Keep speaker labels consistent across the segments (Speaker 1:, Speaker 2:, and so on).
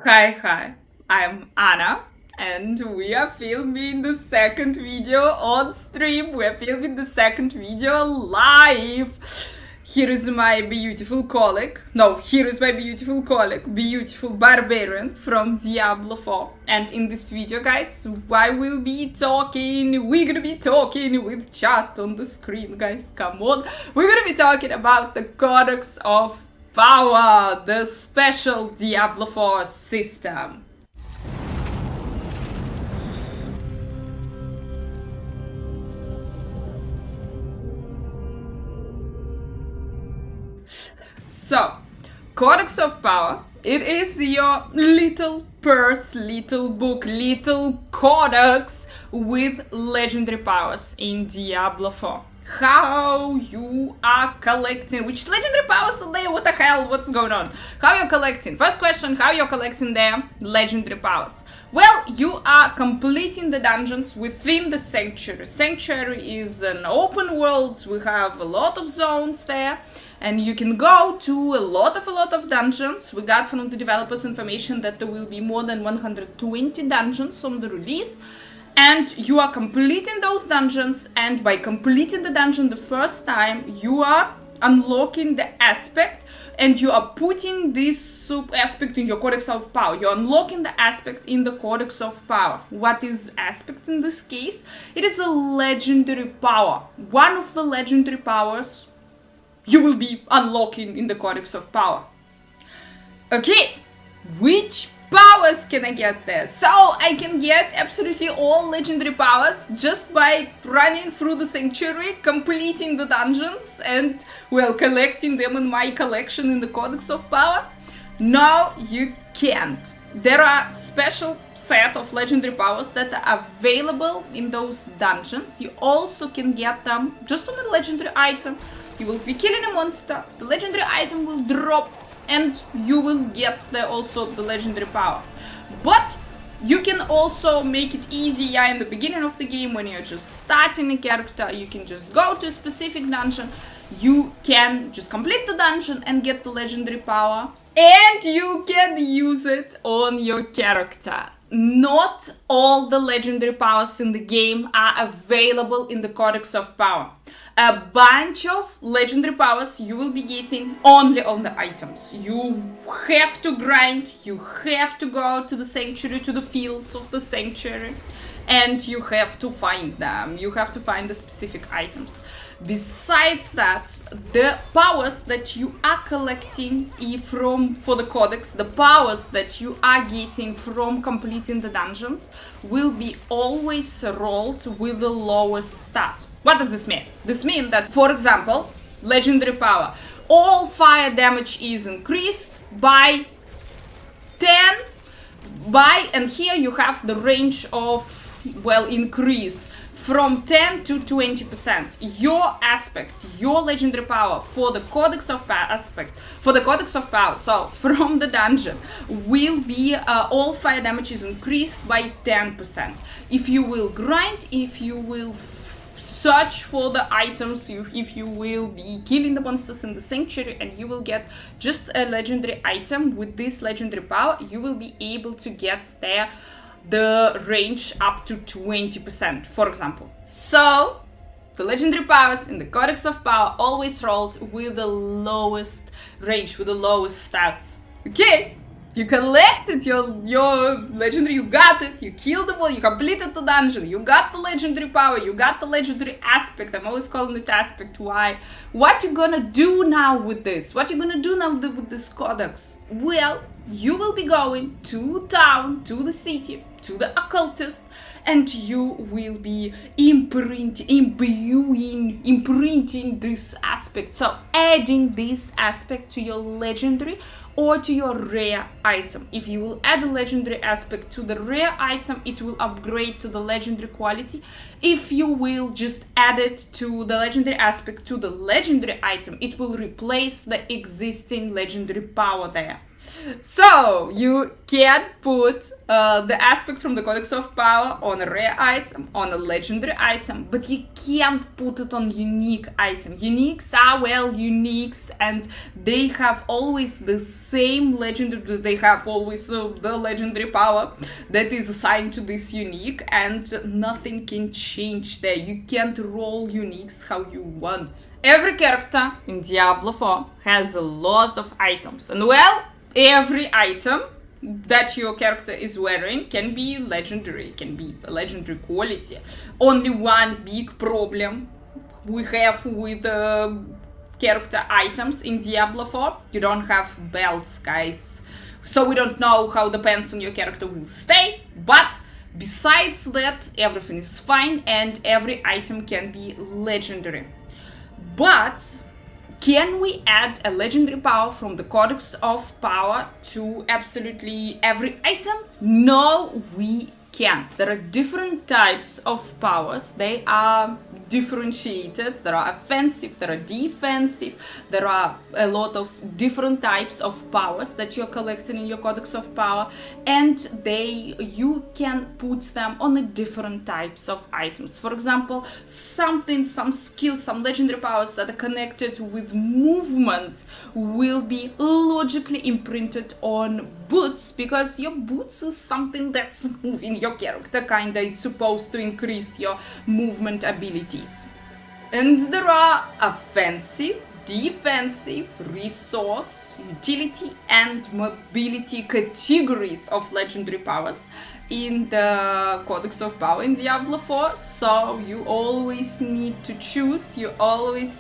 Speaker 1: Hi, I'm Anna, and we are filming the second video on stream. We're filming the second video live. Here is my beautiful colleague. No, here is my beautiful colleague, beautiful barbarian from Diablo 4. And in this video, guys, we're gonna be talking with chat on the screen, guys. Come on. We're gonna be talking about the Codex of Power, the special Diablo 4 system. So, Codex of Power, it is your little purse, little book, little codex with legendary powers in Diablo 4. How you are collecting, which legendary powers are there? What the hell? What's going on? How you're collecting? First question, how you're collecting their legendary powers? Well, you are completing the dungeons within the Sanctuary. Sanctuary is an open world. We have a lot of zones there, and you can go to a lot of dungeons. We got from the developers information that there will be more than 120 dungeons on the release. And you are completing those dungeons, and by completing the dungeon the first time, you are unlocking the aspect, and you are putting this sub-aspect in your Codex of Power. You're unlocking the aspect in the Codex of Power. What is aspect in this case? It is a legendary power. One of the legendary powers you will be unlocking in the Codex of Power. Okay, which powers can I get there? So I can get absolutely all legendary powers just by running through the Sanctuary, completing the dungeons, and, well, collecting them in my collection in the Codex of Power. No, you can't. There are special set of legendary powers that are available in those dungeons. You also can get them just on a legendary item. You will be killing a monster, the legendary item will drop, and you will get there also the legendary power. But you can also make it easier in the beginning of the game when you're just starting a character. You can just go to a specific dungeon, you can just complete the dungeon and get the legendary power, and you can use it on your character. Not all the legendary powers in the game are available in the Codex of Power. A bunch of legendary powers you will be getting only on the items. You have to grind, you have to go to the Sanctuary, to the fields of the Sanctuary, and you have to find them. You have to find the specific items. Besides that, the powers that you are collecting for the Codex, the powers that you are getting from completing the dungeons, will be always rolled with the lowest stat. What does this mean? This means that, for example, legendary power, all fire damage is increased by 10, and here you have the range of, well, increase from 10 to 20%. Your aspect, your legendary power for the Codex of Power, so from the dungeon, will be all fire damage is increased by 10%. If you will grind, if you will search for the items, if you will be killing the monsters in the Sanctuary, and you will get just a legendary item with this legendary power, you will be able to get there the range up to 20%, for example. So the legendary powers in the Codex of Power always rolled with the lowest range, with the lowest stats. Okay, you collected your legendary, you got it, you killed the boss, you completed the dungeon, you got the legendary power, you got the legendary aspect. I'm always calling it aspect. Why? What you gonna do now with this? What you gonna do now with this Codex? Well, you will be going to town, to the city, to the occultist, and you will be imprinting this aspect. So adding this aspect to your legendary or to your rare item. If you will add a legendary aspect to the rare item, it will upgrade to the legendary quality. If you will just add it to the legendary aspect to the legendary item, it will replace the existing legendary power there. So you can put the aspect from the Codex of Power on a rare item, on a legendary item, but you can't put it on unique item. Uniques are, well, uniques, and they have always the same legendary, they have always the legendary power that is assigned to this unique, and nothing can change there. You can't roll uniques how you want. Every character in Diablo 4 has a lot of items, and well, every item that your character is wearing can be legendary, can be a legendary quality. Only one big problem we have with character items in Diablo 4, you don't have belts, guys. So we don't know how the pants on your character will stay, but besides that, everything is fine and every item can be legendary. But can we add a legendary power from the Codex of Power to absolutely every item? No, we can't. There are different types of powers. They are differentiated. There are offensive, there are defensive. There are a lot of different types of powers that you're collecting in your Codex of Power, and you can put them on the different types of items. For example, some skills, some legendary powers that are connected with movement will be logically imprinted on boots, because your boots is something that's moving your character, kinda. It's supposed to increase your movement abilities. And there are offensive, defensive, resource, utility, and mobility categories of legendary powers in the Codex of Power in Diablo 4, so you always need to choose, you always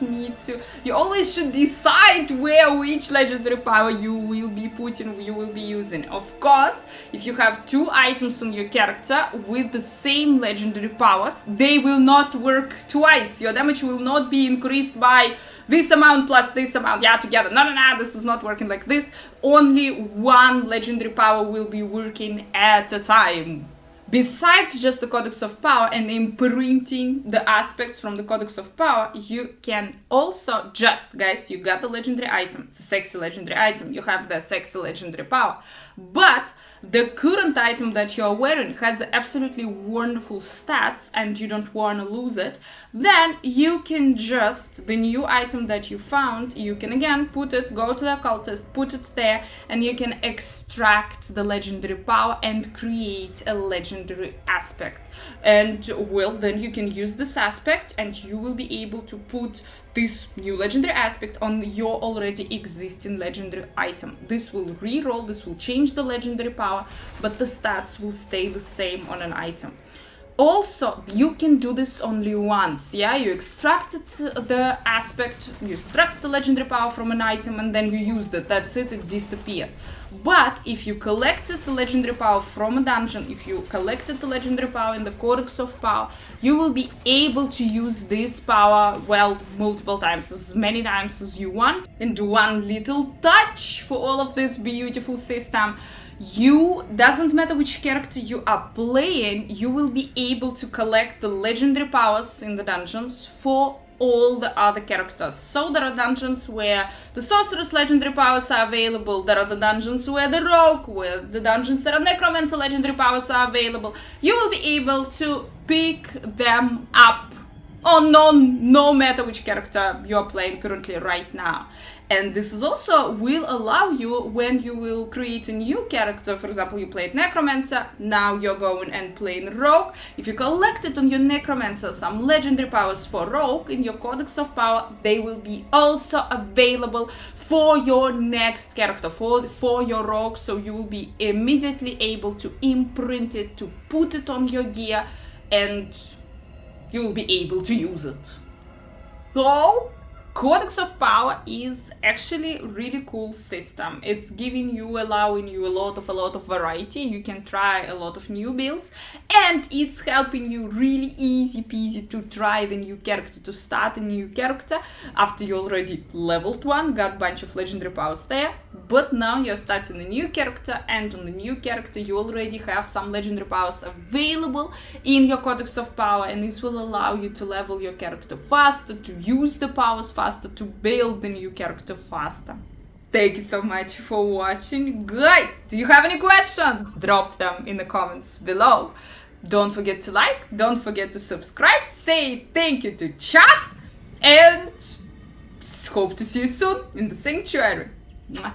Speaker 1: should decide which legendary power you will be putting, you will be using. Of course, if you have two items on your character with the same legendary powers, they will not work twice. Your damage will not be increased by this amount plus this amount, yeah, together. No, this is not working like this. Only one legendary power will be working at a time. Besides just the Codex of Power and imprinting the aspects from the Codex of Power, you can also guys, you got the legendary item. It's a sexy legendary item. You have the sexy legendary power. But the current item that you're wearing has absolutely wonderful stats and you don't want to lose it. Then you can the new item that you found, you can again put it, go to the occultist, put it there, and you can extract the legendary power and create a legendary aspect. And well, then you can use this aspect and you will be able to put this new legendary aspect on your already existing legendary item. This will re-roll, this will change the legendary power, but the stats will stay the same on an item. Also, you can do this only once, yeah? You extracted the aspect, you extract the legendary power from an item and then you used it, that's it, it disappeared. But if you collected the legendary power from a dungeon, if you collected the legendary power in the Codex of Power, you will be able to use this power, well, multiple times, as many times as you want. And one little touch for all of this beautiful system: doesn't matter which character you are playing, you will be able to collect the legendary powers in the dungeons for all the other characters. So there are dungeons where the sorceress legendary powers are available, there are the dungeons where the rogue, where the dungeons that are necromancer legendary powers are available. You will be able to pick them up on no matter which character you're playing currently right now. And this is also will allow you, when you will create a new character, for example, you played Necromancer, now you're going and playing Rogue. If you collected on your Necromancer some legendary powers for Rogue in your Codex of Power, they will be also available for your next character, for your Rogue, so you will be immediately able to imprint it, to put it on your gear, and you will be able to use it. So, Codex of Power is actually a really cool system. It's allowing you a lot of variety. You can try a lot of new builds, and it's helping you really easy peasy to try the new character, to start a new character after you already leveled one, got a bunch of legendary powers there, but now you're starting a new character, and on the new character you already have some legendary powers available in your Codex of Power, and this will allow you to level your character faster, to use the powers faster, to build the new character faster. Thank you so much for watching. Guys, do you have any questions? Drop them in the comments below. Don't forget to like, don't forget to subscribe, say thank you to chat, and hope to see you soon in the sanctuary. Mwah.